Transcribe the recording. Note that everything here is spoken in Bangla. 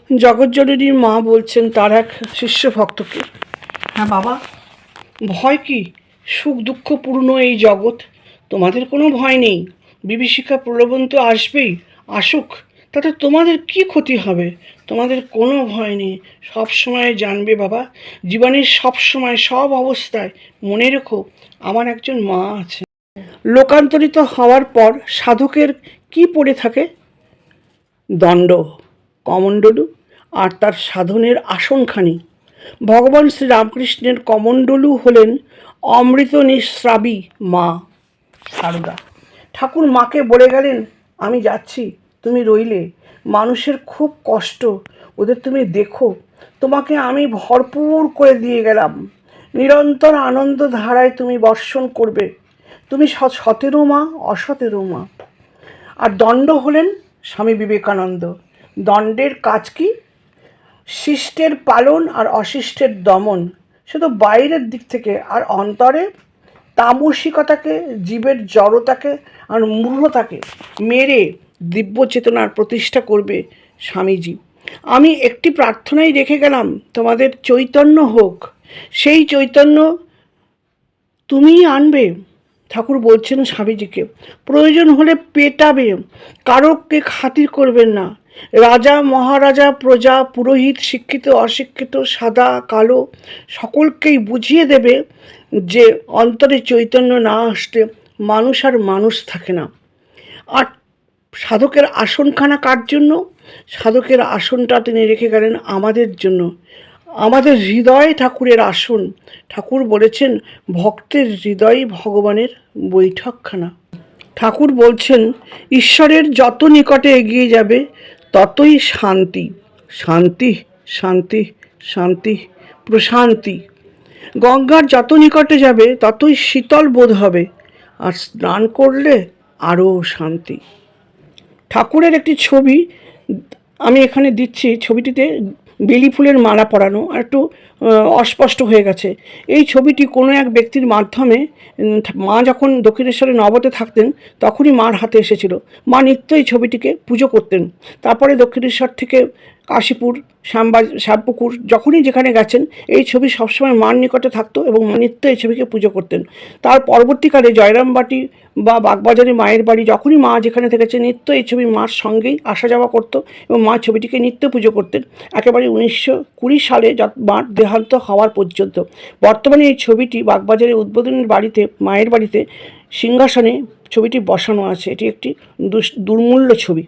জগৎজননী মা বলছেন তার এক শিষ্য ভক্তকে, হ্যাঁ বাবা, ভয় কি? সুখ দুঃখপূর্ণ এই জগৎ, তোমাদের কোনো ভয় নেই। বিভীষিকা প্রলোভন তো আসবেই, আসুক, তাতে তোমাদের কি ক্ষতি হবে? তোমাদের কোনো ভয় নেই। সব সময় জানবে বাবা, জীবনের সব সময় সব অবস্থায় মনে রেখো আমার একজন মা আছে। লোকান্তরিত হওয়ার পর সাধকের কি পড়ে থাকে? দণ্ড, কমণ্ডলু আর তার সাধনের আসনখানি। ভগবান শ্রীরামকৃষ্ণের কমণ্ডলু হলেন অমৃত নিঃস্রাবী মা সারদা। ঠাকুর মাকে বলে গেলেন, আমি যাচ্ছি, তুমি রইলে। মানুষের খুব কষ্ট, ওদের তুমি দেখো, তোমাকে আমি ভরপুর করে দিয়ে গেলাম। নিরন্তর আনন্দ ধারায় তুমি বর্ষণ করবে। তুমি সতেরো মা, অসতেরো মা। আর দণ্ড হলেন স্বামী বিবেকানন্দ। দণ্ডের কাজ কি? শিষ্টের পালন আর অশিষ্টের দমন, শুধু বাইরের দিক থেকে। আর অন্তরে তামসিকতাকে, জীবের জড়তাকে আর মূঢ়তাকে মেরে দিব্য চেতনার প্রতিষ্ঠা করবে স্বামীজি। আমি একটি প্রার্থনাই রেখে গেলাম, তোমাদের চৈতন্য হোক। সেই চৈতন্য তুমিই আনবে। ঠাকুর বলছেন স্বামীজিকে, প্রয়োজন হলে পেটাবে, কারোকে খাতির করবেন না। রাজা মহারাজা, প্রজা, পুরোহিত, শিক্ষিত অশিক্ষিত, সাদা কালো, সকলকেই বুঝিয়ে দেবে যে অন্তরে চৈতন্য না আসলে মানুষ আর মানুষ থাকে না। আর সাধকের আসনখানা কার জন্য? সাধকের আসনটা তিনি রেখে গেলেন আমাদের জন্য। আমাদের হৃদয় ঠাকুরের আসন। ঠাকুর বলেছেন, ভক্তের হৃদয় ভগবানের বৈঠকখানা। ঠাকুর বলছেন, ঈশ্বরের যত নিকটে এগিয়ে যাবে ততই শান্তি, শান্তি, শান্তি, শান্তি, প্রশান্তি। গঙ্গার যত নিকটে যাবে ততই শীতল বোধ হবে, আর স্নান করলে আরও শান্তি। ঠাকুরের একটি ছবি আমি এখানে দিচ্ছি। ছবিটিতে বেলি ফুলের মালা পরানো আর একটু অস্পষ্ট হয়ে গেছে। এই ছবিটি কোনো এক ব্যক্তির মাধ্যমে মা যখন দক্ষিণেশ্বরে নবতে থাকতেন তখনই মার হাতে এসেছিল। মা নিত্য এই ছবিটিকে পুজো করতেন। তারপরে দক্ষিণেশ্বর থেকে কাশীপুর, শ্যামপুকুর, যখনই যেখানে গেছেন এই ছবি সবসময় মার নিকটে থাকতো এবং মা নিত্য এই ছবিকে পুজো করতেন। তার পরবর্তীকালে জয়রামবাটি বা বাগবাজারে মায়ের বাড়ি, যখনই মা যেখানে থেকেছে নিত্য এই ছবি মার সঙ্গেই আসা যাওয়া করতো এবং মা ছবিটিকে নিত্য পুজো করতেন একেবারে 1920 সালে মার দেহান্ত হওয়ার পর্যন্ত। বর্তমানে এই ছবিটি বাগবাজারের উদ্বোধনের বাড়িতে, মায়ের বাড়িতে সিংহাসনে ছবিটি বসানো আছে। এটি একটি দুর্মূল্য ছবি।